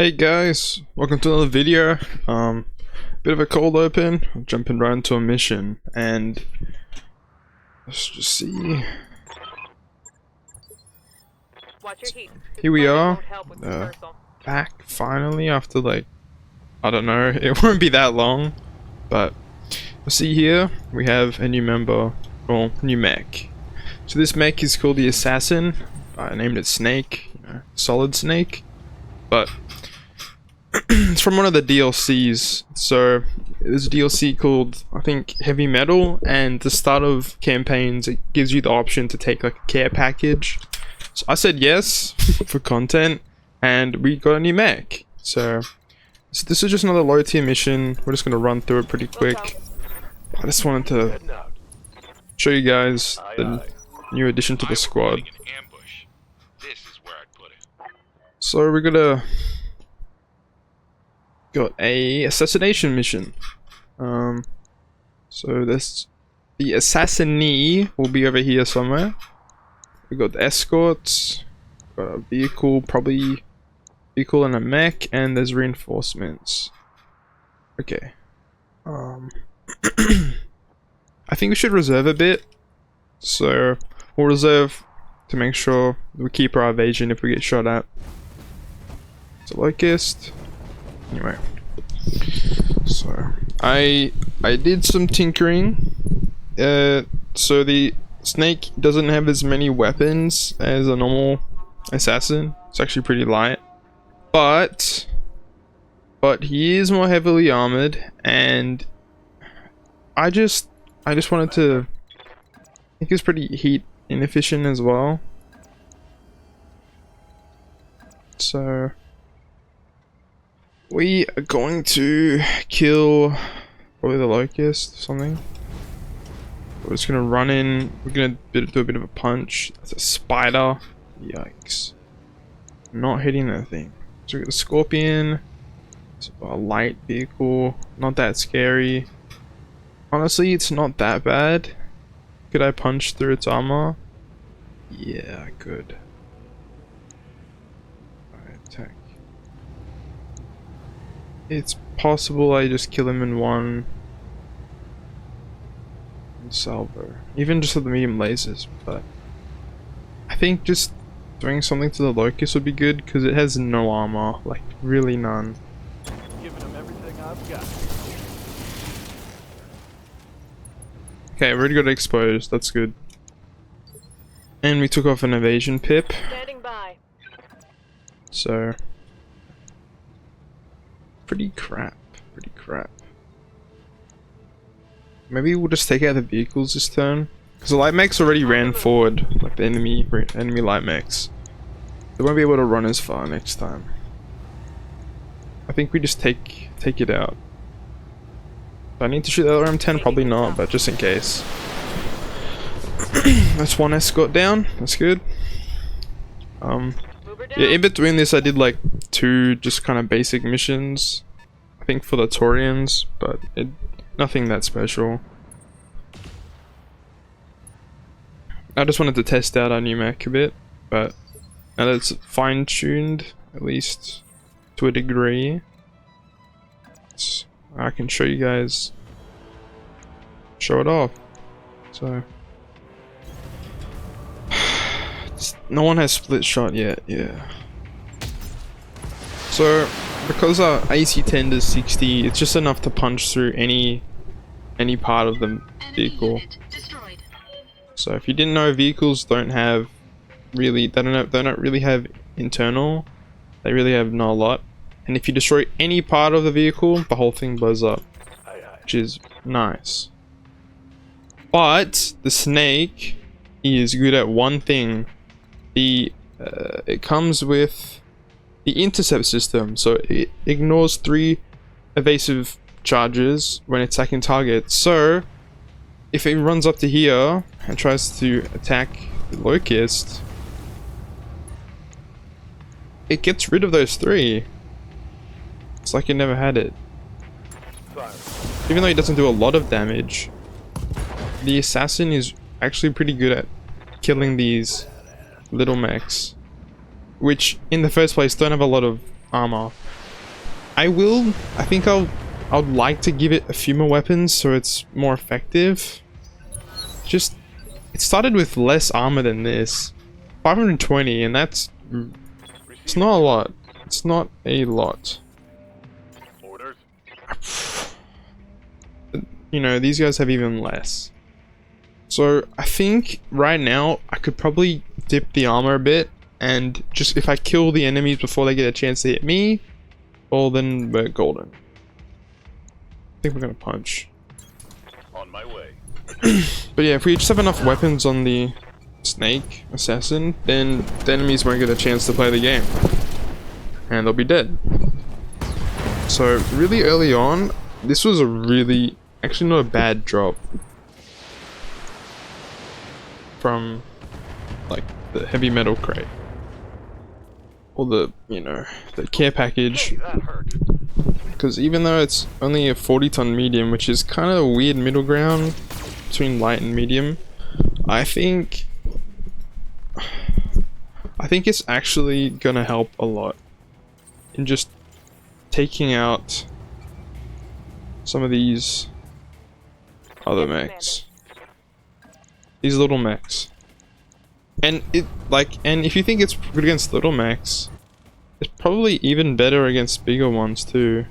Hey guys, welcome to another video. Bit of a cold open. I'm jumping right into a mission, and let's just see. Here we are, back finally after like, I don't know, it won't be that long, but we'll see here we have a new member, or new mech. So this mech is called the Assassin. I named it Snake, Solid Snake, but it's from one of the DLCs. So there's a DLC called, I think, Heavy Metal, and the start of campaigns it gives you the option to take like a care package. So I said yes for content, and we got a new mech. So this is just another low tier mission. We're just gonna run through it pretty quick. I just wanted to show you guys the new addition to the squad. So we're gonna got a assassination mission. So this, the assassinee will be over here somewhere. We got the escorts, got a vehicle, probably vehicle and a mech, and there's reinforcements. Okay. I think we should reserve a bit. So we'll reserve to make sure we keep our evasion if we get shot at. It's a locust. Anyway, so I did some tinkering. So the snake doesn't have as many weapons as a normal assassin. It's actually pretty light, but he is more heavily armored, and I just wanted to. I think he's pretty heat inefficient as well. So we are going to kill probably the locust or something. We're just gonna run in. We're gonna do a bit of a punch. That's a spider. Yikes. Not hitting that thing. So we got a scorpion. It's a light vehicle. Not that scary. Honestly, it's not that bad. Could I punch through its armor? Yeah, I could. Alright, attack. It's possible I just kill him in one salvo, even just with the medium lasers, but I think just doing something to the locust would be good because it has no armor, like really none. Giving him everything I've got. Okay, I already got exposed, that's good. And we took off an evasion pip. Standing by. So pretty crap. Maybe we'll just take out the vehicles this turn, because the light mechs already ran forward, like the enemy light mechs. They won't be able to run as far next time. I think we just take it out. Do I need to shoot the LRM-10? Probably not, but just in case. That's one escort down. That's good. Yeah, in between this I did like 2 just kind of basic missions, I think for the Taurians, but nothing that special. I just wanted to test out our new mech a bit, but now that it's fine-tuned, at least to a degree, I can show you guys, show it off. So no one has split shot yet, yeah. So because our AC-10 does 60, it's just enough to punch through any part of the vehicle. So if you didn't know, vehicles don't have really, they don't really have internal. They really have not a lot. And if you destroy any part of the vehicle, the whole thing blows up, which is nice. But the snake is good at one thing. It comes with the intercept system, so it ignores 3 evasive charges when attacking targets. So if it runs up to here and tries to attack the locust, it gets rid of those 3. It's like it never had it. Even though it doesn't do a lot of damage, the assassin is actually pretty good at killing these little mechs, which in the first place don't have a lot of armor. I think I'd like to give it a few more weapons so it's more effective. Just, it started with less armor than this. 520, and it's not a lot. It's not a lot. Orders. You know, these guys have even less. So I think right now I could probably dip the armor a bit, and just if I kill the enemies before they get a chance to hit me, well then we're golden. I think we're gonna punch. On my way. But yeah, if we just have enough weapons on the snake assassin, then the enemies won't get a chance to play the game. And they'll be dead. So really early on, this was a really, actually not a bad drop. From like the heavy metal crate. Or the, you know, the care package. Hey, that hurt. Because even though it's only a 40-ton medium, which is kind of a weird middle ground between light and medium, I think it's actually gonna help a lot in just taking out some of these other mechs. These little mechs. And if you think it's good against little mechs, it's probably even better against bigger ones too.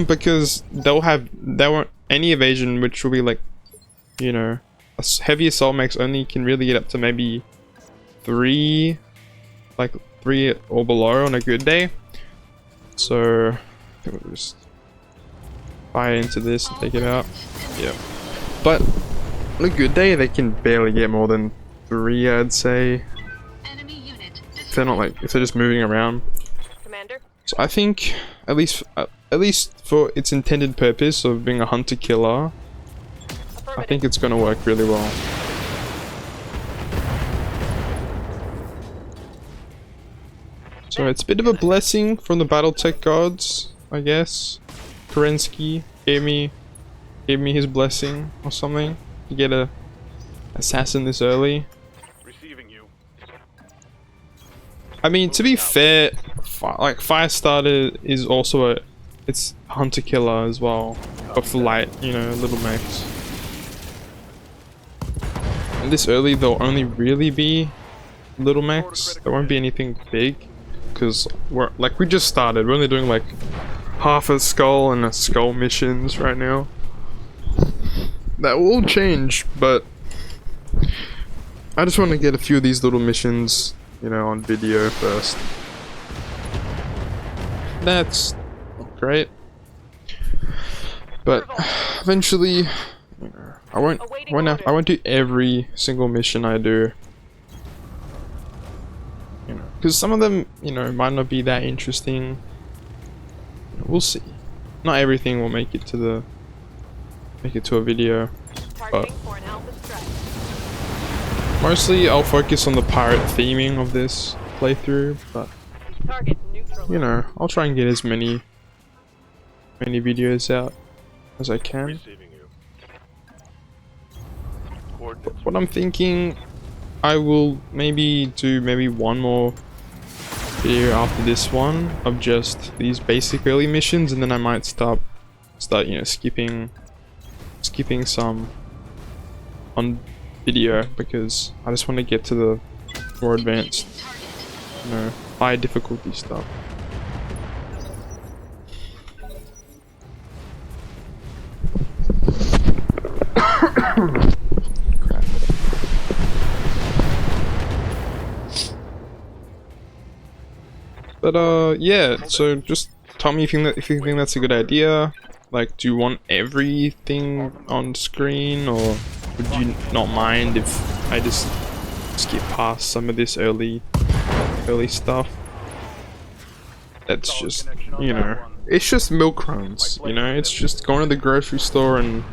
Because any evasion, which will be like, you know, heavy assault mechs only can really get up to maybe 3 or below on a good day. So I think we'll just fire into this and take it out. Yeah. But on a good day they can barely get more than 3, I'd say. If they're not if they're just moving around. Commander? So I think at least for its intended purpose of being a hunter killer, I think it's gonna work really well. So it's a bit of a blessing from the Battletech gods, I guess. Kerensky gave me his blessing or something to get a assassin this early. Receiving you. I mean, to be fair, Firestarter is also it's hunter killer as well, but for light, you know, little mechs. And this early there'll only really be little mechs. There won't be anything big, because we just started. We're only doing like half a skull and a skull missions right now. That will change, but I just want to get a few of these little missions, you know, on video first. That's not great, but eventually, you know, I won't do every single mission I do, you know, because some of them, you know, might not be that interesting. We'll see. Not everything will make it to a video, but mostly I'll focus on the pirate theming of this playthrough. But you know, I'll try and get as many videos out as I can. But what I'm thinking, I will maybe do one more video after this one of just these basic early missions, and then I might start you know, skipping some on video, because I just want to get to the more advanced, you know, high difficulty stuff. Crap. But yeah, so just tell me if you think that's a good idea. Like, do you want everything on screen, or would you not mind if I just skip past some of this early stuff? That's just, you know, it's just milk runs, you know, it's just going to the grocery store and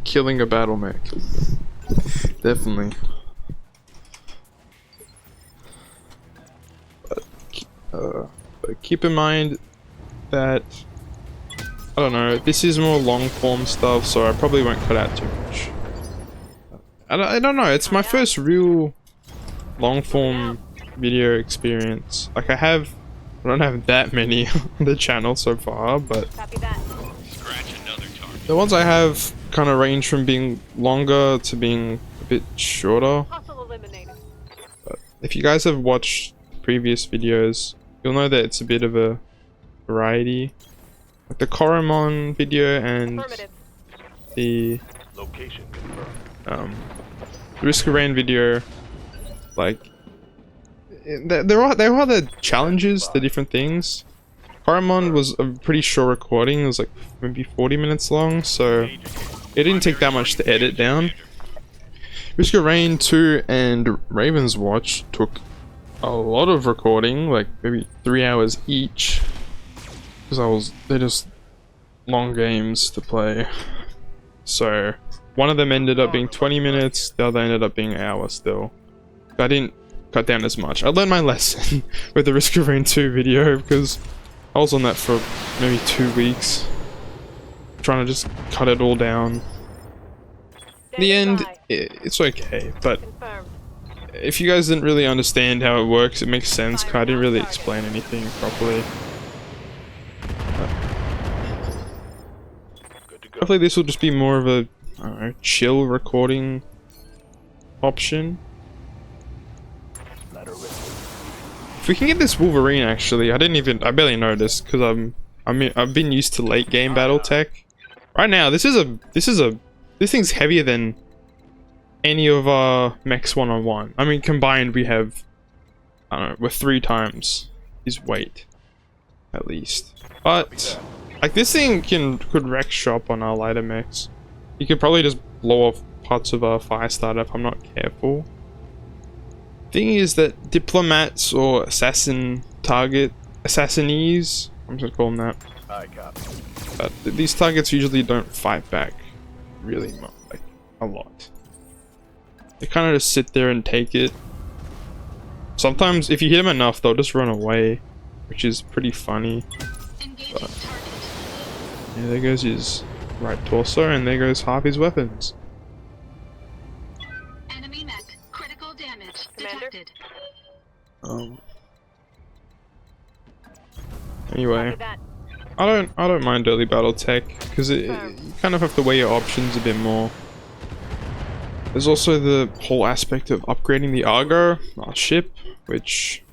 killing a battle mech. Definitely. But keep in mind that, I don't know, this is more long form stuff, so I probably won't cut out too much. I don't know, it's my first real long form video experience. Like I don't have that many on the channel so far, but the ones I have kind of range from being longer to being a bit shorter. But if you guys have watched previous videos, you'll know that it's a bit of a variety. Like the Koromon video and the Location confirmed. Risk of Rain video, like there are the challenges, the different things. Koromon was a pretty short recording. It was like maybe 40 minutes long, so it didn't take that much to edit down. Risk of Rain 2 and Raven's Watch took a lot of recording, like maybe 3 hours each, because they're just long games to play. So one of them ended up being 20 minutes, the other ended up being an hour still. I didn't cut down as much. I learned my lesson with the Risk of Rain 2 video, because I was on that for maybe 2 weeks, trying to just cut it all down. In the end, it's okay, but if you guys didn't really understand how it works, it makes sense, because I didn't really explain anything properly. Hopefully this will just be more of a, I don't know, chill recording option. If we can get this Wolverine, actually, I barely noticed, because I've been used to late game Battletech. Right now, this thing's heavier than any of our mechs one-on-one. I mean, combined we have, I don't know, we're 3 times his weight, at least. But like this thing could wreck shop on our lighter mechs. You could probably just blow off parts of our fire starter if I'm not careful. Thing is that diplomats or assassinees, I'm just gonna call them that. But these targets usually don't fight back really much, like a lot. They kind of just sit there and take it. Sometimes if you hit them enough, they'll just run away, which is pretty funny. But yeah, there goes his right torso, and there goes half his weapons. Enemy mech, critical damage detected. Anyway, I don't mind early Battletech, because you kind of have to weigh your options a bit more. There's also the whole aspect of upgrading the Argo, our ship, which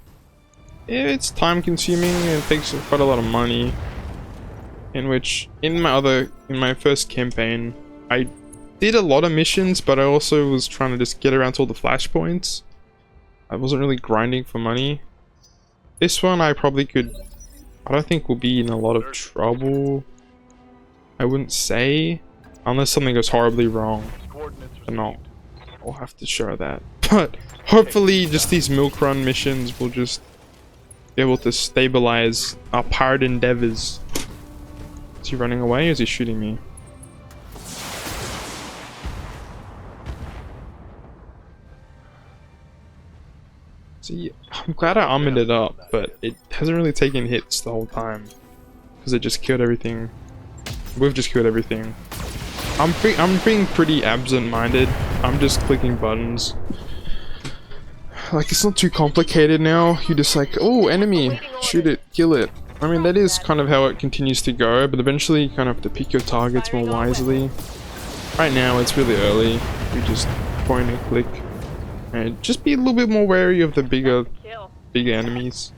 it's time consuming and takes quite a lot of money. In which, in my first campaign, I did a lot of missions, but I also was trying to just get around to all the flashpoints. I wasn't really grinding for money. This one I probably could, I don't think we'll be in a lot of trouble. I wouldn't say, unless something goes horribly wrong. And I'll have to show that. But hopefully just these milk run missions will just be able to stabilize our pirate endeavors. Is he running away or is he shooting me? See, I'm glad I armored it up, but it hasn't really taken hits the whole time. Because it just killed everything. We've just killed everything. I'm being pretty absent-minded. I'm just clicking buttons. Like, it's not too complicated now. You're just like, oh, enemy, shoot it, kill it. I mean, that is kind of how it continues to go, but eventually you kind of have to pick your targets more wisely. Right now, it's really early. You just point and click. And just be a little bit more wary of the bigger enemies.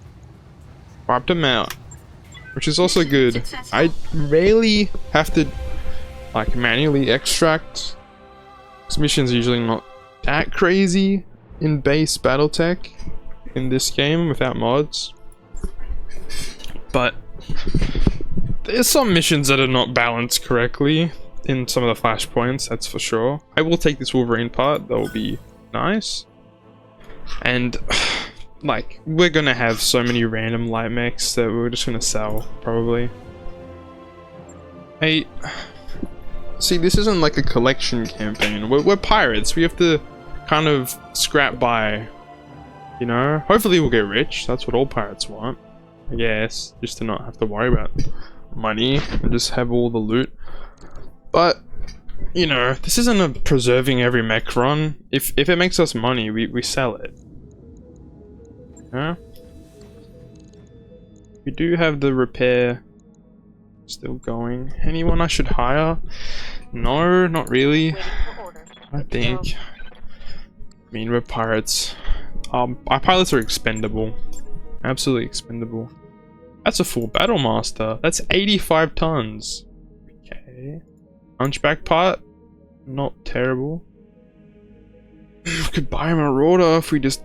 Wiped them out. Which is also good. I rarely have to, like, manually extract. This mission's usually not that crazy in base Battletech in this game without mods. But there's some missions that are not balanced correctly in some of the flashpoints, that's for sure. I will take this Wolverine part, that will be nice. And like, we're gonna have so many random light mechs that we're just gonna sell, probably. Hey, see, this isn't like a collection campaign. We're pirates, we have to kind of scrap by, you know? Hopefully we'll get rich, that's what all pirates want. I guess, just to not have to worry about money and just have all the loot. But, you know, this isn't a preserving every mech run. If it makes us money, we sell it. Yeah. We do have the repair still going. Anyone I should hire? No, not really. I think. I mean, we're pirates. Our pilots are expendable. Absolutely expendable. That's a full battle master. That's 85 tons. Okay. Hunchback part. Not terrible. We could buy a marauder if we just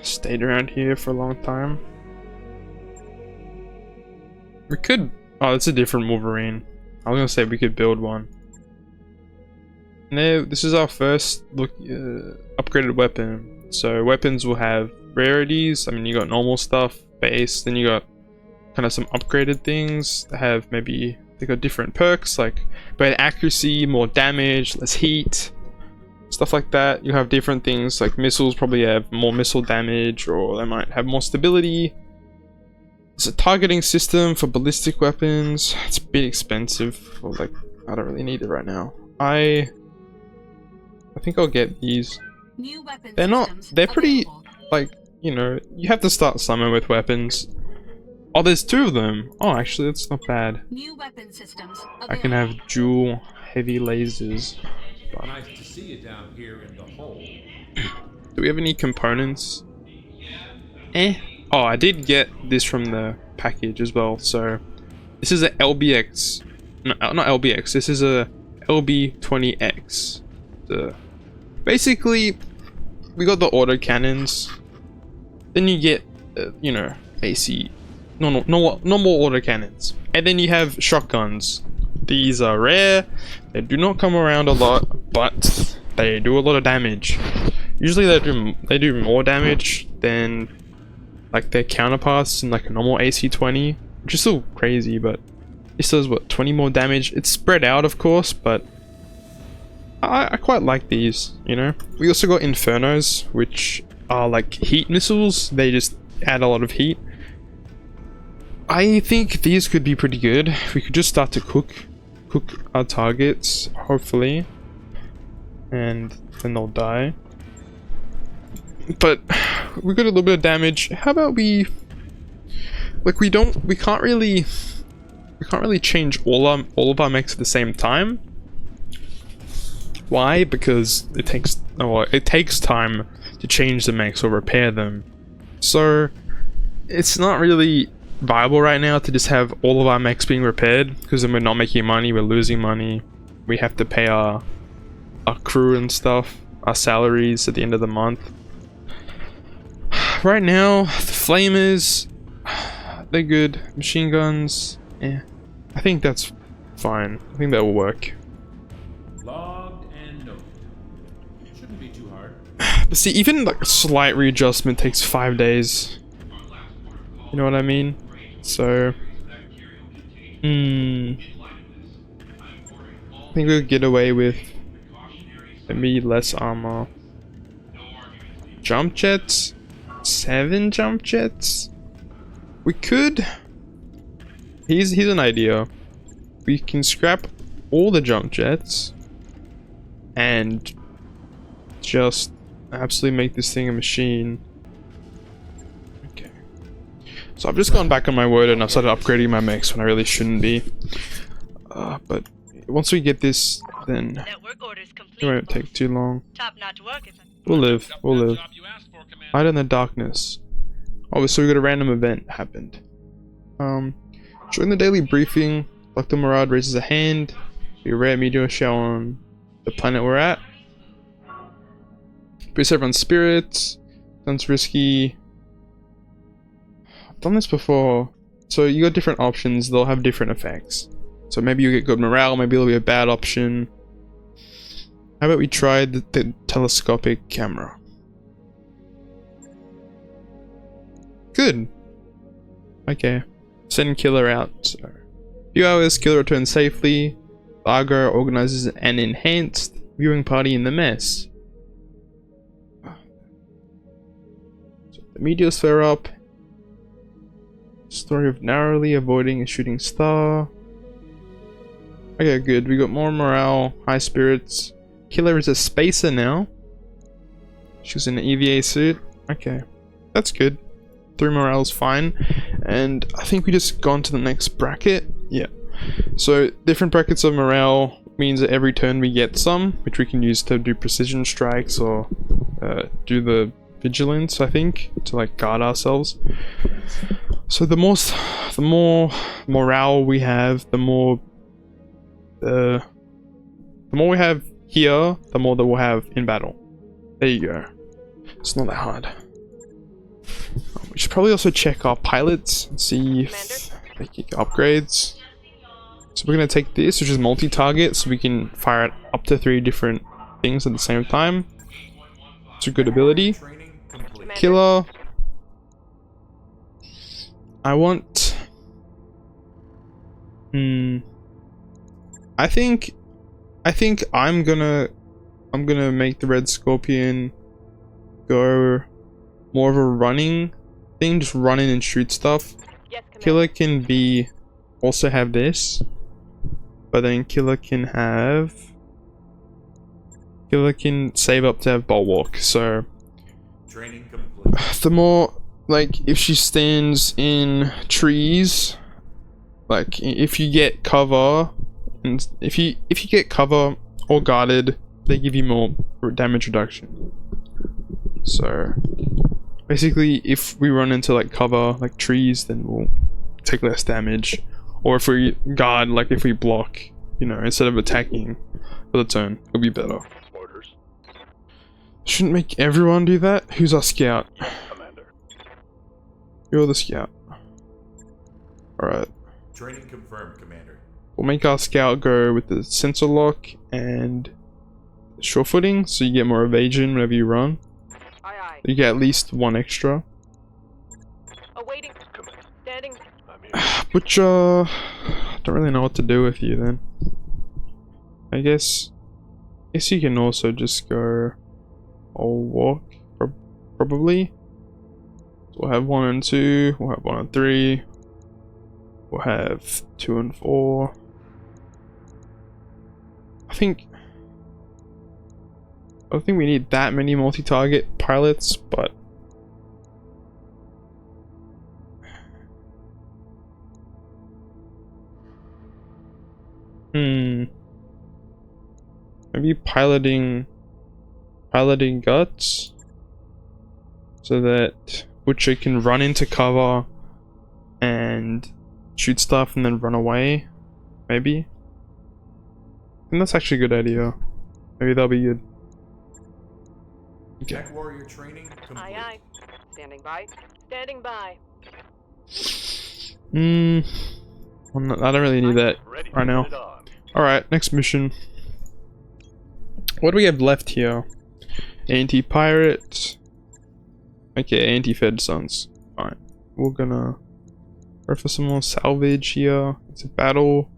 stayed around here for a long time. We could... Oh, that's a different Wolverine. I was gonna say we could build one. No, this is our first look upgraded weapon. So weapons will have rarities. I mean, you got normal stuff, base, then you got kind of some upgraded things that have maybe they got different perks like better accuracy, more damage, less heat, stuff like that. You have different things like missiles probably have more missile damage, or they might have more stability. There's a targeting system for ballistic weapons. It's a bit expensive. Well, like, I don't really need it right now. I think I'll get these. New weapon They're not. They're pretty. available. Like, you know, you have to start somewhere with weapons. Oh, there's 2 of them. Oh, actually, that's not bad. New weapon systems I can have available. dual heavy lasers. Nice to see you down here in the hole. Do we have any components? Oh, I did get this from the package as well. So this is a LBX. No, not LBX. This is a LB20X. Basically, we got the auto cannons. Then you get, you know, AC. No more auto cannons. And then you have shotguns. These are rare. They do not come around a lot, but they do a lot of damage. Usually they do more damage than like their counterparts in like a normal AC-20, which is still crazy, but this does what, 20 more damage. It's spread out, of course, but I quite like these, you know. We also got Infernos, which are like heat missiles. They just add a lot of heat. I think these could be pretty good. We could just start to cook our targets, hopefully, and then they'll die. But we got a little bit of damage. How about we, like, we can't really change all of our mechs at the same time. Why? Because it takes time to change the mechs or repair them. So it's not really viable right now to just have all of our mechs being repaired, because then we're not making money, we're losing money. We have to pay our crew and stuff, our salaries at the end of the month. Right now, the flamers, they're good. Machine guns, yeah. I think that's fine. I think that will work. Logged and noted. Shouldn't be too hard. But see, even like a slight readjustment takes 5 days. You know what I mean? So, I think we'll get away with maybe less armor. Jump jets? 7 jump jets? We could. Here's an idea. We can scrap all the jump jets and just absolutely make this thing a machine. Okay. So I've just gone back on my word and I've started upgrading my mechs when I really shouldn't be. But once we get this, then Network orders complete. it won't take too long. Top-notch work, isn't it? We'll live. We'll live. Hide in the darkness. Oh, so we got a random event happened. During the daily briefing, Dr. Murad raises a hand. Be a rare meteor shower on the planet we're at. Boost everyone's spirits. Sounds risky. I've done this before. So you got different options. They'll have different effects. So maybe you get good morale. Maybe it'll be a bad option. How about we try the telescopic camera? Good. Okay. Send Killer out. So, few hours, Killer returns safely. Largo organizes an enhanced viewing party in the mess. So the meteors flare up. Story of narrowly avoiding a shooting star. Okay, good. We got more morale, high spirits. Killer is a spacer now. She was in an EVA suit. Okay, that's good. 3 morale is fine. And I think we just go on to the next bracket. Yeah. So different brackets of morale means that every turn we get some, which we can use to do precision strikes or do the vigilance, I think, to like guard ourselves. So the more morale we have, the more we have here, the more that we'll have in battle. There you go. It's not that hard. We should probably also check our pilots and see if they can get upgrades. So we're going to take this, which is multi-target, so we can fire it up to 3 different things at the same time. It's a good ability. Killer. I want... I think I'm gonna make the Red Scorpion go more of a running thing, just run in and shoot stuff. Killer can be also have this, but then Killer can save up to have Bulwark. So the more, like, if she stands in trees, like if you get cover, and if you get cover or guarded, they give you more damage reduction. So basically, if we run into like cover, like trees, then we'll take less damage. Or if we guard, like if we block, you know, instead of attacking for the turn, it'll be better. Orders. Shouldn't make everyone do that. Who's our scout? Commander. You're the scout. Alright. Training confirmed, Commander. We'll make our scout go with the sensor lock and sure footing, so you get more evasion whenever you run. Aye, aye. You get at least 1 extra. Awaiting. Standing. Which, don't really know what to do with you then. I guess you can also just go all walk, probably. So we'll have 1 and 2, we'll have 1 and 3, we'll have 2 and 4. I don't think we need that many multi-target pilots, but maybe piloting guts, so that Butcher can run into cover and shoot stuff and then run away. Maybe. I think that's actually a good idea. Maybe that'll be good. Okay. Tech warrior training complete. Aye, aye. Standing by. Standing by. I don't really need that Ready right now. to put it on. Alright, next mission. What do we have left here? Anti-pirate. Okay, anti-fed sons. Fine. We're gonna go for some more salvage here. It's a battle.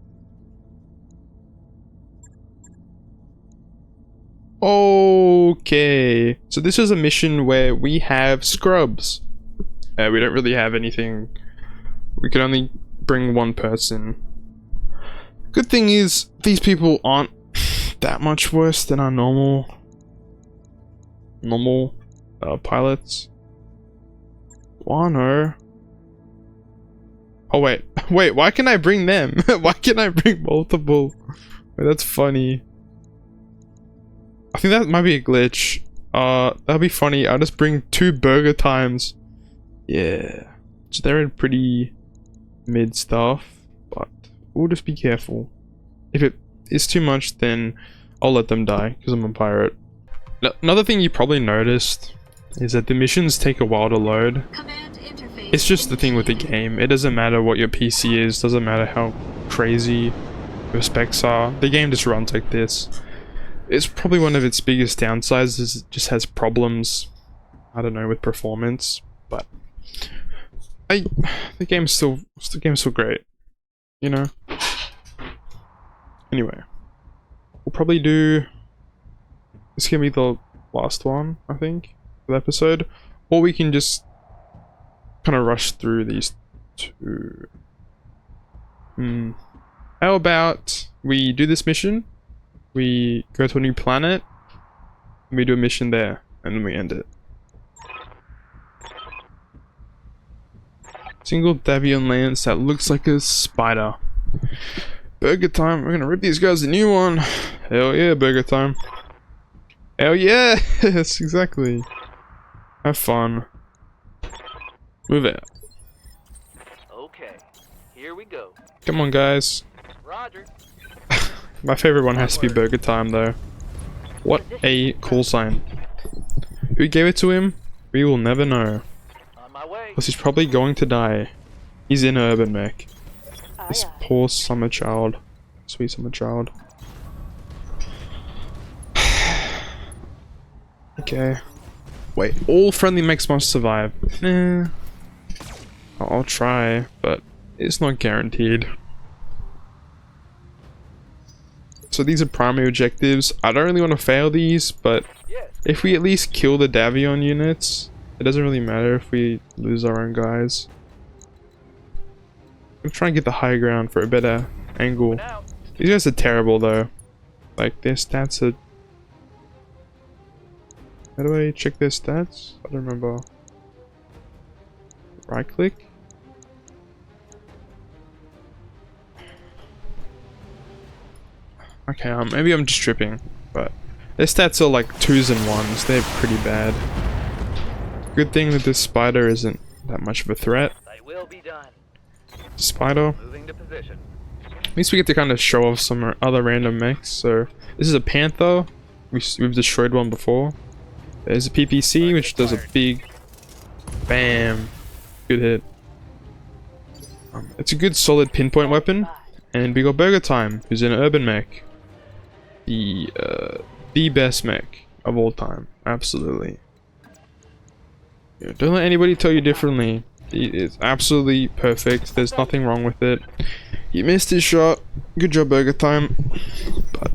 Okay. So this is a mission where we have scrubs. We don't really have anything. We can only bring 1 person. Good thing is, these people aren't that much worse than our normal pilots. Wano. Oh wait, why can I bring them? Why can I bring multiple? Wait, that's funny. I think that might be a glitch. That'd be funny. I'll just bring 2 burger times. Yeah. So they're in pretty mid stuff, but we'll just be careful. If it is too much, then I'll let them die, because I'm a pirate. Another thing you probably noticed is that the missions take a while to load. Command interface. It's just the thing with the game. It doesn't matter what your PC is, doesn't matter how crazy your specs are. The game just runs like this. It's probably one of its biggest downsides is it just has problems, I don't know, with performance, but the game's still great, you know. Anyway, we'll probably do this. Can be the last one, I think, for the episode, or we can just kind of rush through these 2. How about we do this mission? We go to a new planet, and we do a mission there, and then we end it. Single Davion lance that looks like a spider. Burger time. We're gonna rip these guys a new one. Hell yeah, burger time. Hell yeah! Yes, exactly. Have fun. Move it. Okay, here we go. Come on, guys. Roger. My favorite one has to be burger time, though. What a call sign. Who gave it to him? We will never know. On my way. Because he's probably going to die. He's in an urban mech. This poor summer child. Sweet summer child. Okay. Wait, all friendly mechs must survive. Eh. I'll try, but it's not guaranteed. So these are primary objectives. I don't really want to fail these, but if we at least kill the Davion units, it doesn't really matter if we lose our own guys. I'm trying to get the high ground for a better angle. These guys are terrible though. Like their stats are... How do I check their stats? I don't remember. Right click? Okay, maybe I'm just tripping, but their stats are like 2s and 1s. They're pretty bad. Good thing that this spider isn't that much of a threat. They will be done. Spider. Moving to position. At least we get to kind of show off some other random mechs. So this is a panther. We've destroyed one before. There's a PPC which does a big bam. Good hit. It's a good solid pinpoint weapon. And we got Burger Time, who's in an urban mech. The best mech of all time. Absolutely. Yeah, don't let anybody tell you differently. It's absolutely perfect. There's nothing wrong with it. You missed his shot. Good job, Burger Time. But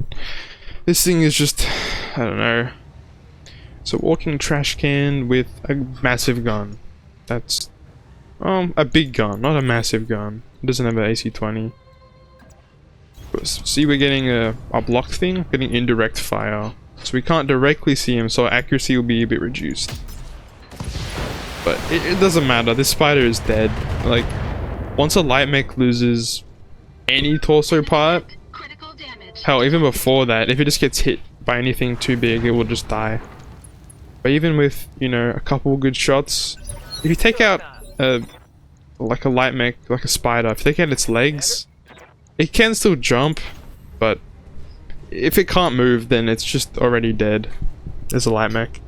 this thing is just, I don't know. It's a walking trash can with a massive gun. That's a big gun, not a massive gun. It doesn't have an AC-20. See, we're getting a block thing, getting indirect fire. So we can't directly see him, so accuracy will be a bit reduced. But it doesn't matter, this spider is dead. Like, once a light mech loses any torso part, Critical damage. hell, even before that, if it just gets hit by anything too big, it will just die. But even with, you know, a couple good shots, if you take out like a light mech, like a spider, if you take out its legs, it can still jump, but if it can't move, then it's just already dead. There's a light mech.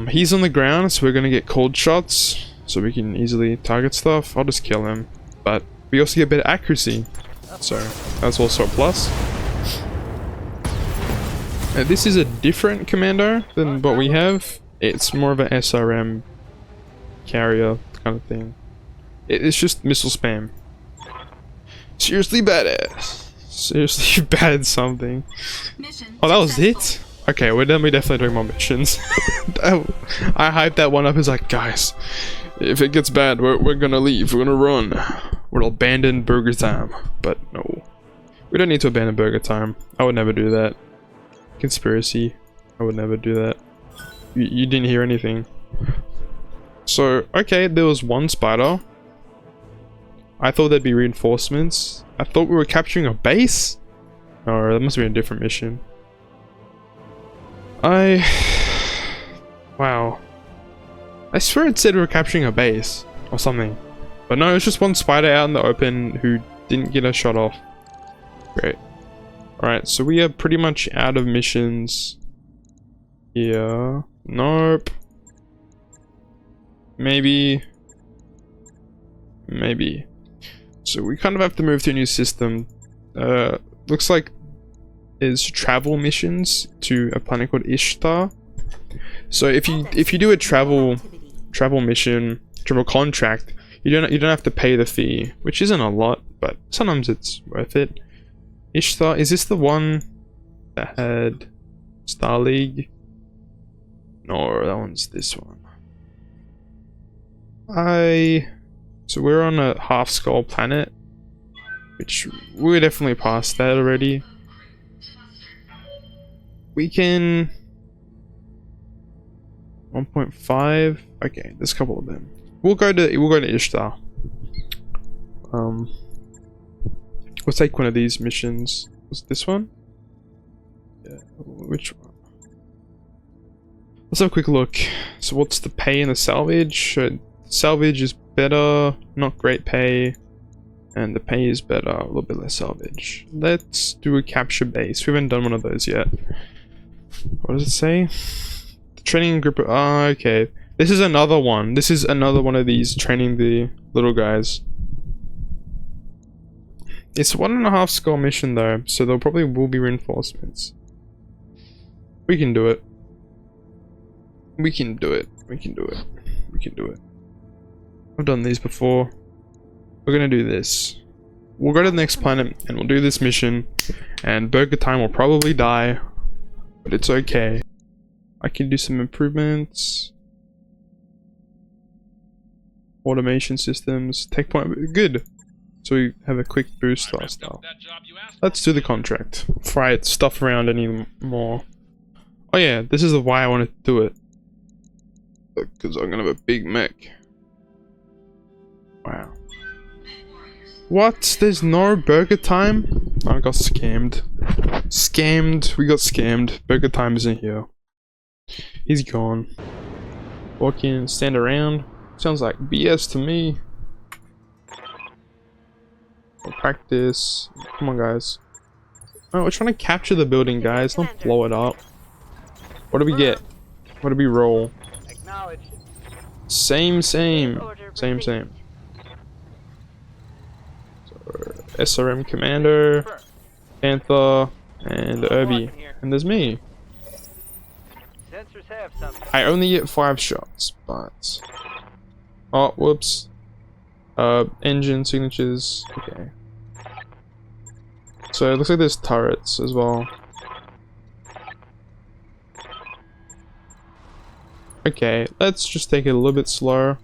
He's on the ground, so we're gonna get cold shots, so we can easily target stuff. I'll just kill him, but we also get better accuracy, so that's also a plus. This is a different commando than what we have. It's more of an SRM carrier kind of thing. It's just missile spam. Seriously badass. Seriously bad something. Mission Oh, that was successful. it? Okay, we're definitely doing more missions. I hyped that one up as like, guys, if it gets bad, we're gonna leave. We're gonna run. We'll abandon Burger Time. But no. We don't need to abandon Burger Time. I would never do that. Conspiracy. I would never do that. You didn't hear anything. So, okay, there was one spider. I thought there'd be reinforcements. I thought we were capturing a base? Oh, that must be a different mission. Wow. I swear it said we were capturing a base or something. But no, it's just one spider out in the open who didn't get a shot off. Great. Alright, so we are pretty much out of missions. Yeah. Nope. Maybe. So we kind of have to move to a new system. Looks like there's travel missions to a planet called Ishtar. So if you do a travel mission, travel contract, you don't have to pay the fee, which isn't a lot, but sometimes it's worth it. Ishtar, is this the one that had Star League? No, that one's this one. So we're on a half skull planet, which we're definitely past that already. We can 1.5. Okay, there's a couple of them. we'll go to Ishtar. We'll take one of these missions. Was it this one? Yeah. Which one? Let's have a quick look. So what's the pay in the salvage? Salvage is better, not great pay, and the pay is better, a little bit less salvage. Let's do a capture base. We haven't done one of those yet. What does it say? The training group. Ah, okay. This is another one. This is another one of these training the little guys. It's 1.5 score mission though, so there probably will be reinforcements. We can do it. We can do it. We can do it. We can do it. I've done these before. We're gonna do this. We'll go to the next planet and we'll do this mission. And Burger Time will probably die, but it's okay. I can do some improvements. Automation systems. Tech point. Good. So we have a quick boost to our stuff. Let's do the contract. Fight stuff around anymore. Oh yeah, this is why I wanted to do it. Because I'm gonna have a big mech. Wow. What? There's no Burger Time? I got scammed. Scammed. We got scammed. Burger Time isn't here. He's gone. Walk in, stand around. Sounds like BS to me. Practice. Come on, guys. Oh, we're trying to capture the building, guys. Don't blow it up. What do we get? What do we roll? Acknowledged. Same. So, SRM Commander, Panther, and Irby. And there's me. Sensors have something. I only get 5 shots, but... Oh, whoops. Engine signatures. Okay. So it looks like there's turrets as well. Okay, let's just take it a little bit slower.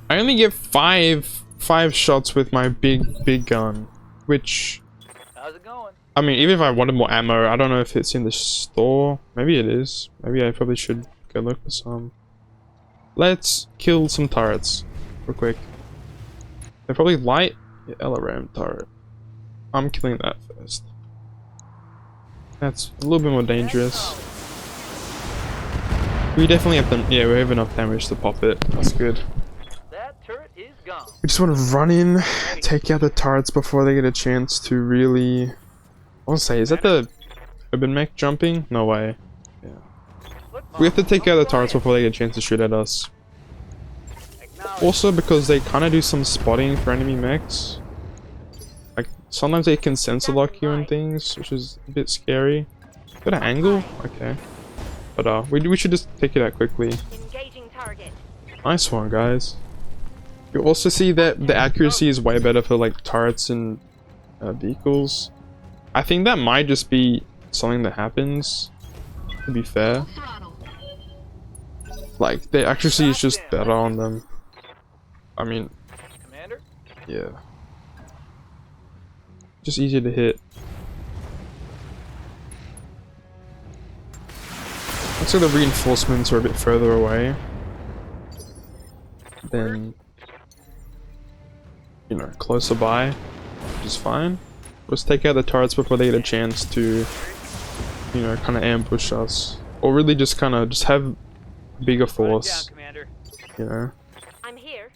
I only get five shots with my big gun, which... How's it going? I mean, even if I wanted more ammo, I don't know if it's in the store. Maybe it is. Maybe I probably should go look for some. Let's kill some turrets real quick. They're probably light. Yeah, LRM turret. I'm killing that first. That's a little bit more dangerous. We definitely have them. Yeah, we have enough damage to pop it. That's good. That turret is gone. We just want to run in, take out the turrets before they get a chance to really... I want to say, is that the urban mech jumping? No way. Yeah. We have to take out the turrets before they get a chance to shoot at us. Also because they kind of do some spotting for enemy mechs. Like, sometimes they can sensor lock you and things, which is a bit scary. Got an angle? Okay. But we should just take it out quickly. Engaging target. Nice one, guys. You also see that the accuracy is way better for like turrets and vehicles. I think that might just be something that happens, to be fair. Like, the accuracy is just better on them. I mean, Commander? yeah. Just easier to hit. Looks like the reinforcements are a bit further away than, you know, closer by, which is fine. Let's take out the turrets before they get a chance to, you know, kind of ambush us. Or really just kind of have bigger force, you know. I'm here.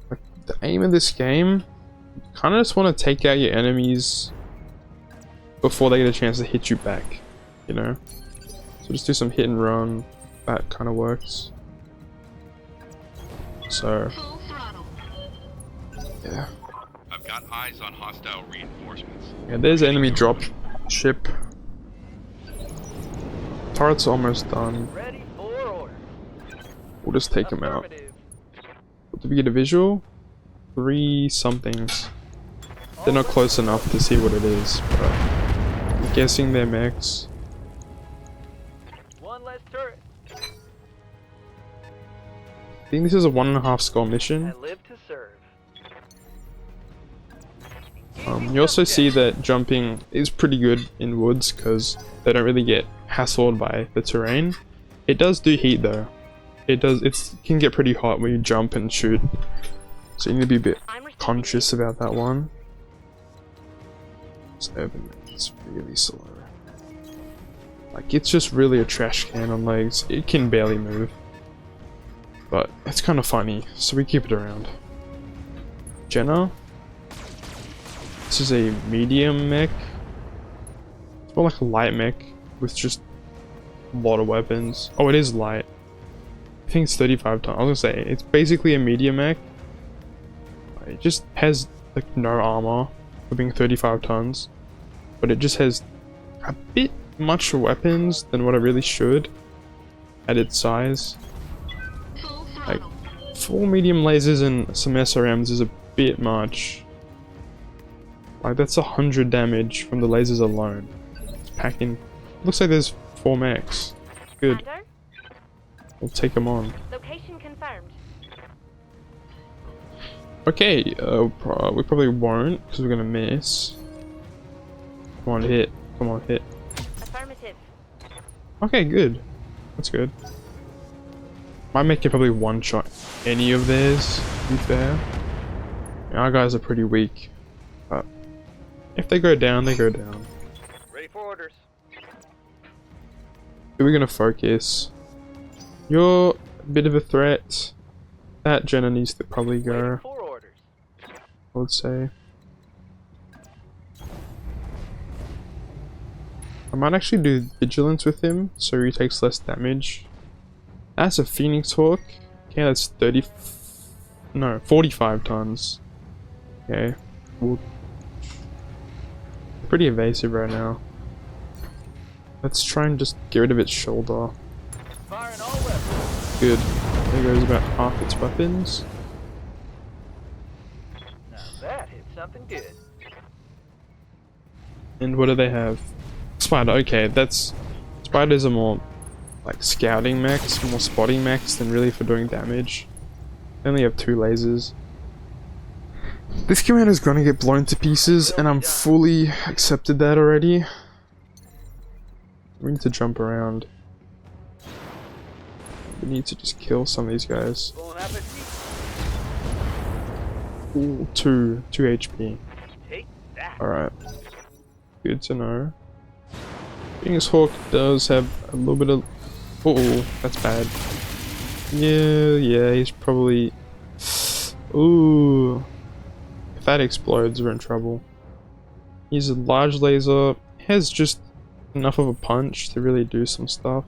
Like, the aim of this game, you kind of just want to take out your enemies before they get a chance to hit you back, you know. So just do some hit and run. That kind of works. So, yeah. I've got eyes on hostile reinforcements. Yeah, there's enemy drop ship. Turret's almost done. Ready for order. We'll just take him out. Affirmative. Did we get a visual? 3 somethings. They're not close enough to see what it is, but I'm guessing they're mechs. One less turret. I think this is a 1.5 score mission. I live to serve. You also see that jumping is pretty good in woods because they don't really get hassled by the terrain. It does do heat though. it can get pretty hot when you jump and shoot. So you need to be a bit I'm receiving conscious about that one. It's really slow. Like, it's just really a trash can on legs. It can barely move. But it's kind of funny, so we keep it around. Jenna. This is a medium mech. It's more like a light mech with just a lot of weapons. Oh, it is light. I think it's 35 tons. I was gonna say, it's basically a medium mech. It just has like no armor for being 35 tons. But it just has a bit much weapons than what it really should at its size. Full Like, throttle. 4 medium lasers and some SRMs is a bit much. Like, that's 100 damage from the lasers alone. It's packing. Looks like there's 4 mechs. Good. Commander, We'll take them on. location confirmed. Okay, we probably won't because we're gonna miss. Come on, hit. Come on, hit. Affirmative. Okay, good. That's good. My mech can probably one-shot any of theirs, to be fair. Our guys are pretty weak. But if they go down, they go down. Ready for orders. Who are we gonna focus? You're a bit of a threat. That Jenna needs to probably Waiting go, for orders. I would say. I might actually do vigilance with him, so he takes less damage. That's a Phoenix Hawk. Okay, that's 45 tons. Okay, we'll, pretty evasive right now. Let's try and just get rid of its shoulder. Firing all weapons. Good. There goes about half its weapons. Now that hit something good. And what do they have? Spider. Okay, that's... Spiders are more like scouting mechs, more spotting mechs than really for doing damage. They only have 2 lasers. This commander's gonna get blown to pieces, and I'm fully accepted that already. We need to jump around. We need to just kill some of these guys. Full appetite. Ooh, 2 HP. Take that. Alright. Good to know. Phoenix Hawk does have a little bit of... Uh-oh, that's bad. Yeah, he's probably... Ooh. If that explodes, we're in trouble. He's a large laser. Has just enough of a punch to really do some stuff.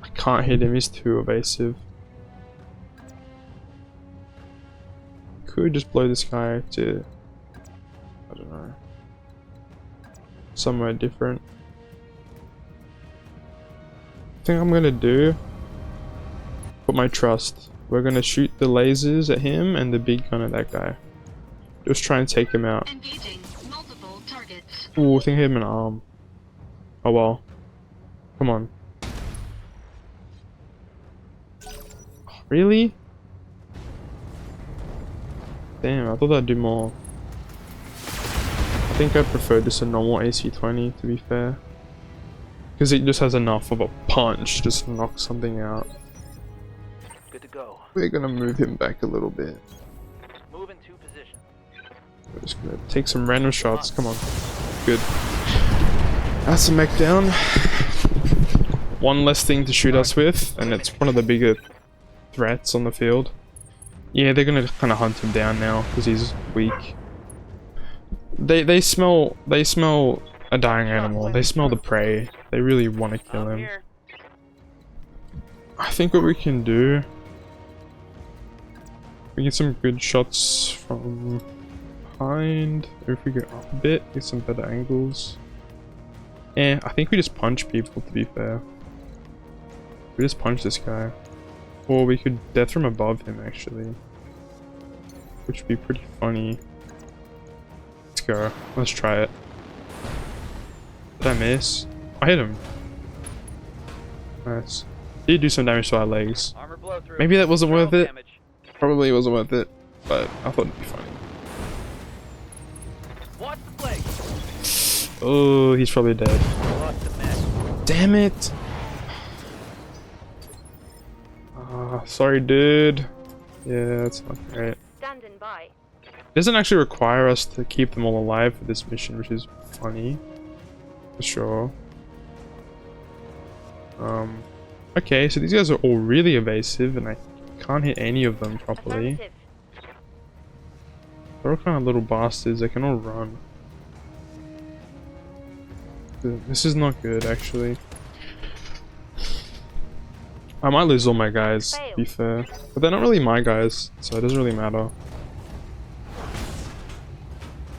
I can't hit him, he's too evasive. Could just blow this guy to... I don't know. Somewhere different. I think I'm gonna do... Put my trust. We're gonna shoot the lasers at him and the big gun at that guy. Just try and take him out. Engaging multiple targets. Ooh, I think I hit him in the arm. Oh well. Come on. Really? Damn, I thought I'd do more. I think I prefer just a normal AC-20 to be fair. Because it just has enough of a punch just to knock something out. Good to go. We're gonna move him back a little bit. Move into position. We're just gonna take some random shots. Come on. Good. That's a mech down. One less thing to shoot us with, and it's one of the bigger threats on the field. Yeah, they're gonna kind of hunt him down now because he's weak. They smell a dying animal. They smell the prey. They really want to kill him. Here. I think what we can do, we get some good shots from behind. Or if we go up a bit, get some better angles. Yeah, I think we just punch people, to be fair. We just punch this guy. Or we could death from above him, actually. Which would be pretty funny. Let's go. Let's try it. Did I miss? I hit him. Nice. Did do some damage to our legs. Armor blow through. Maybe that wasn't worth it. Damage. Probably wasn't worth it. But I thought it'd be funny. Watch the flank. Oh, he's probably dead. Lost the man. Damn it! Sorry, dude. Yeah, that's not great. Standing by. It doesn't actually require us to keep them all alive for this mission, which is funny. For sure. Okay, so these guys are all really evasive, and I can't hit any of them properly. Affirmative. They're all kind of little bastards, they can all run. This is not good, actually. I might lose all my guys, to be fair. But they're not really my guys, so it doesn't really matter.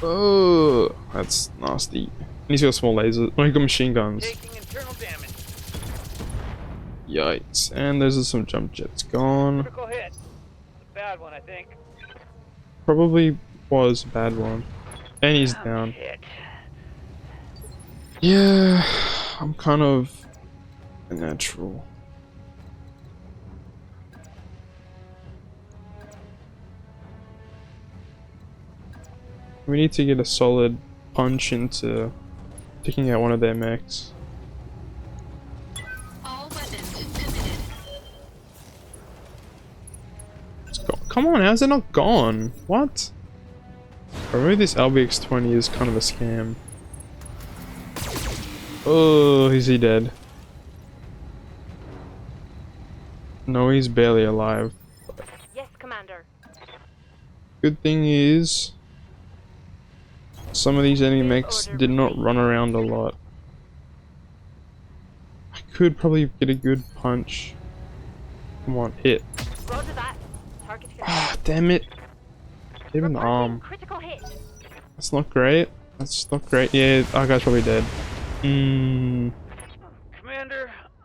Oh, that's nasty. And he's got small lasers. Oh, he got machine guns. Taking internal damage. Yikes. And there's some jump jets gone. Critical hit. A bad one, I think. Probably was a bad one. And he's down. Hit. Yeah, I'm kind of a natural. We need to get a solid punch into taking out one of their mechs. All weapons committed. It's come on, how's it not gone? What? Or maybe this LBX-20 is kind of a scam. Oh, is he dead? No, he's barely alive. Yes, Commander. Good thing is, some of these enemy mechs did not run around a lot. I could probably get a good punch. Come on, hit. Roger that. Target Ah, damn it. Hit him in the arm. Critical hit. That's not great. That's not great. Yeah, our guy's probably dead. Commander,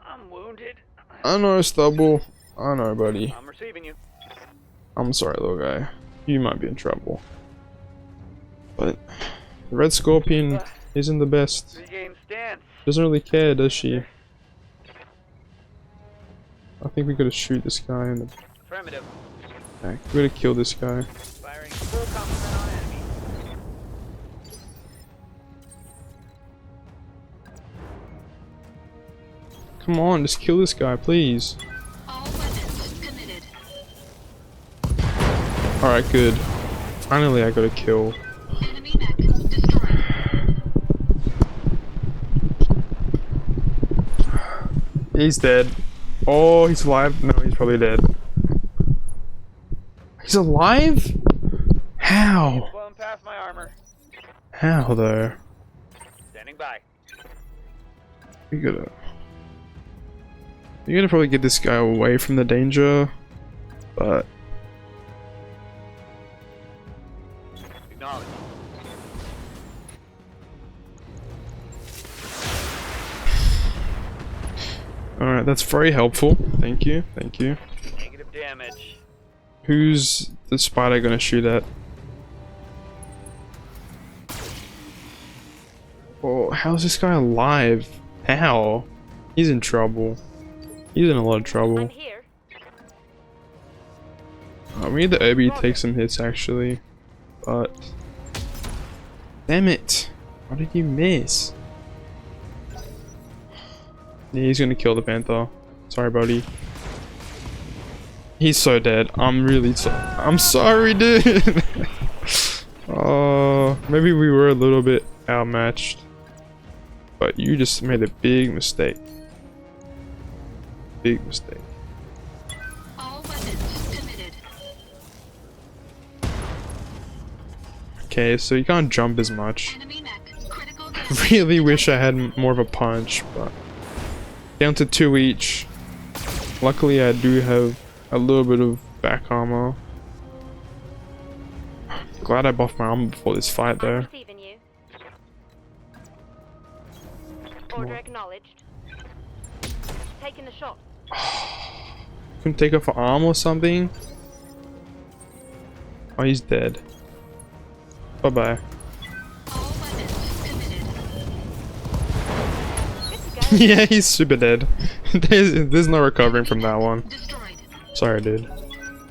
I'm wounded. I know, Stubble. I know, buddy. I'm receiving you. I'm sorry, little guy. You might be in trouble. But the Red Scorpion isn't the best. Regain stance. Doesn't really care, does she? I think we gotta shoot this guy in the Affirmative. back. We gotta kill this guy. Firing full complement on enemy. Come on, just kill this guy, please. All weapons committed. Alright, good. Finally, I got a kill. Enemy mech destroyed. He's dead. Oh, he's alive? No, he's probably dead. He's alive? How? Blown past my armor. How, though? Standing by. We gotta probably get this guy away from the danger, but Acknowledge. alright, that's very helpful. Thank you, thank you. Negative damage. Who's the spider gonna shoot at? Oh, how's this guy alive? How? He's in trouble. He's in a lot of trouble. I'm here. We need the Obi to take some hits actually, but damn it! How did you miss? Yeah, he's gonna kill the Panther. Sorry, buddy. He's so dead. I'm sorry, dude. Oh, maybe we were a little bit outmatched, but you just made a big mistake. Big mistake. All weapons committed. Okay, so you can't jump as much. Enemy mech critical damage. Really wish I had more of a punch, but down to 2 each. Luckily, I do have a little bit of back armor. Glad I buffed my armor before this fight, I'm though. receiving you. Come Order on. acknowledged. Taking the shot. Couldn't take off her arm or something? Oh, he's dead. Bye bye. All weapons committed. Good to go. Yeah, he's super dead. there's no recovering from that one. Destroyed. Sorry, dude.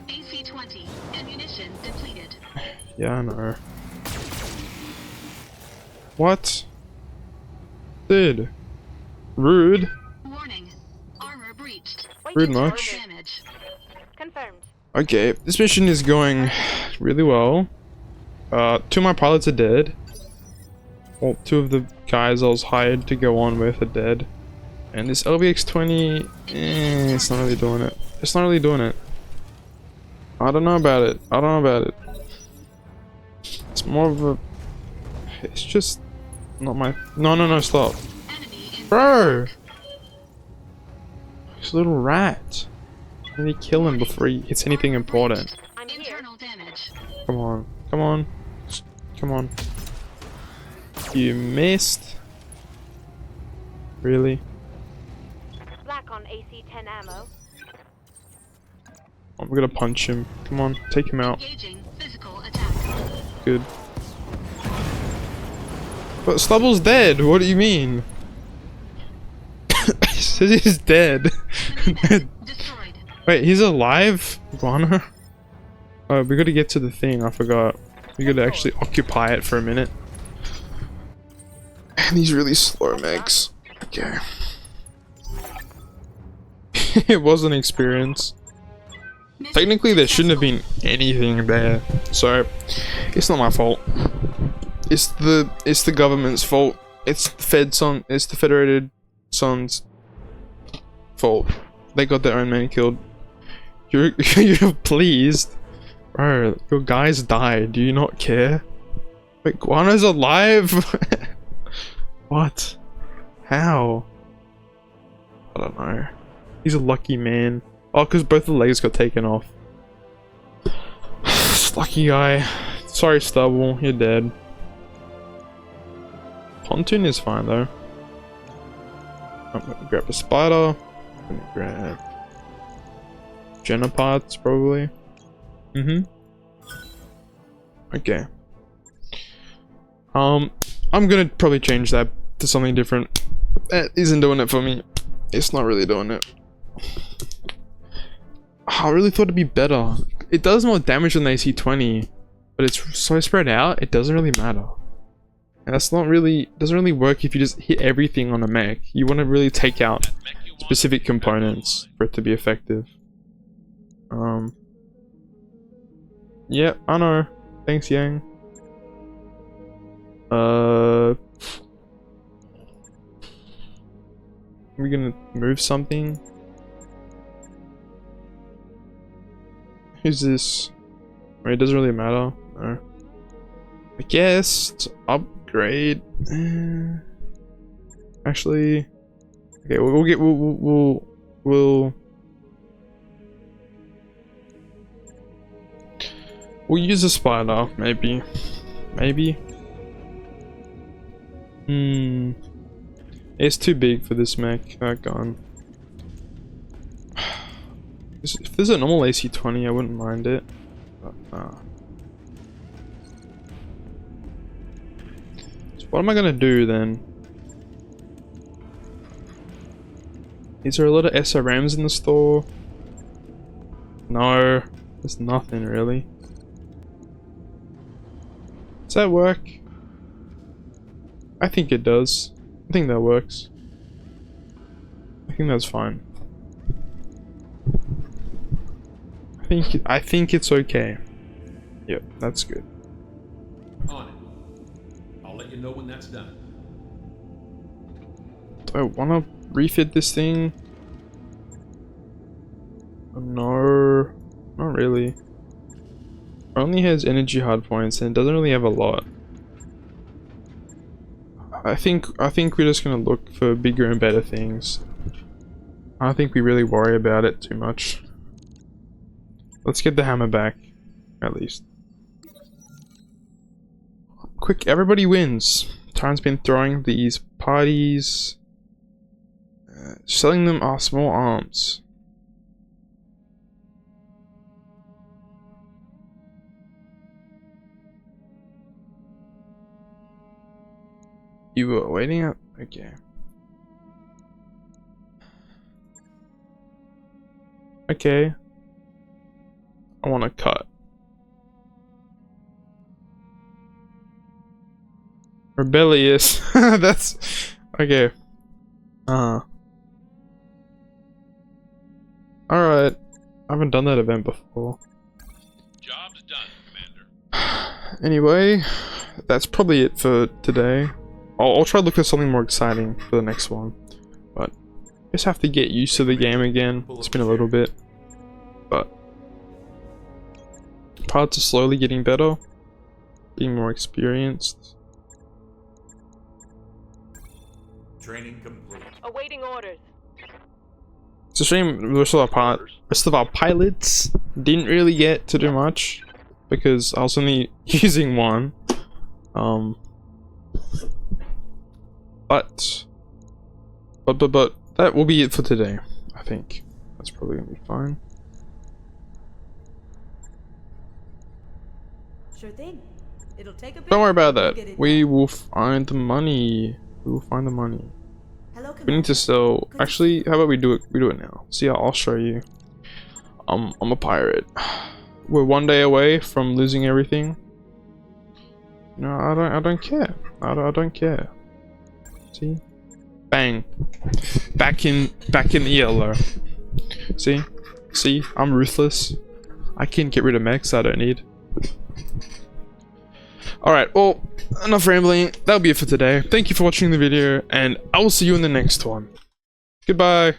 AC-20. Ammunition depleted. Yeah, I know. What? Dude. Rude. Warning. Armor breached. Wait Rude until much. Damage. Okay, this mission is going really well. 2 of my pilots are dead. Well, 2 of the guys I was hired to go on with are dead. And this LBX-20, it's not really doing it. It's not really doing it. I don't know about it. I don't know about it. It's more of a... It's just not my... No, stop. Bro! This little rat. Let me kill him before he hits anything important. I'm here. Internal damage. Come on. Come on. Come on. You missed. Really? Black on AC-10 ammo. I'm gonna punch him. Come on, take him out. Engaging physical attack. Good. But Stubble's dead. What do you mean? He says he's dead. Destroyed. Wait, he's alive? Guana? Oh, we gotta get to the thing. I forgot. We gotta actually occupy it for a minute. And these really slow mechs. Okay. It was an experience. Technically, there shouldn't have been anything there, so it's not my fault. It's the government's fault. It's the Federated Sun's fault. They got their own man killed. You're pleased, bro. Your guys died. Do you not care? Wait, Guano's alive? What? How? I don't know. He's a lucky man. Oh, because both the legs got taken off. Lucky guy. Sorry, Stubble. You're dead. Pontoon is fine, though. I'm gonna grab a spider. I'm gonna grab... Jenna parts, probably. Okay. I'm gonna probably change that to something different. That isn't doing it for me. It's not really doing it. I really thought it'd be better. It does more damage than the AC-20, but it's so spread out, it doesn't really matter. And that's not really, doesn't really work if you just hit everything on a mech. You want to really take out specific components for it to be effective. Yeah, I know. Thanks, Yang. Are we gonna move something? Who's this? Wait, it doesn't really matter. No. I guess to upgrade. Actually, okay. We'll use a spider, maybe. It's too big for this mech. That gun. If there's a normal AC-20, I wouldn't mind it. But, nah. So what am I gonna do then? Is there a lot of SRMs in the store? No, there's nothing really. Does that work? I think it does. I think that works. I think that's fine. I think it's okay. Yep, that's good. On it. I'll let you know when that's done. Do I want to refit this thing? No, not really. It only has energy hard points and it doesn't really have a lot. I think we're just gonna look for bigger and better things. I don't think we really worry about it too much. Let's get the hammer back, at least. Quick, everybody wins. Time's been throwing these parties. Selling them our small arms. You were waiting up? Okay. Okay. I want to cut. Rebellious. That's okay. Alright. haven't done that event before. Job's done, Commander. Anyway, that's probably it for today. I'll try to look at something more exciting for the next one, but I just have to get used to the game again. It's been a little bit, but parts are slowly getting better, getting more experienced. Training complete. Awaiting orders. It's a shame the rest of our pilots didn't really get to do much because I was only using one. But that will be it for today. I think that's probably gonna be fine. Sure thing. It'll take a bit. Don't worry about but we'll get that. it We done. will find the money. We will find the money. Hello, We need to sell. Good to Actually, how about we do it? We do it now. See, I'll show you. I'm a pirate. We're one day away from losing everything. No, I don't care. I don't care. See, bang, back in the yellow. See, I'm ruthless. I can get rid of mechs I don't need. Alright, well, enough rambling. That'll be it for today. Thank you for watching the video, and I will see you in the next one. Goodbye.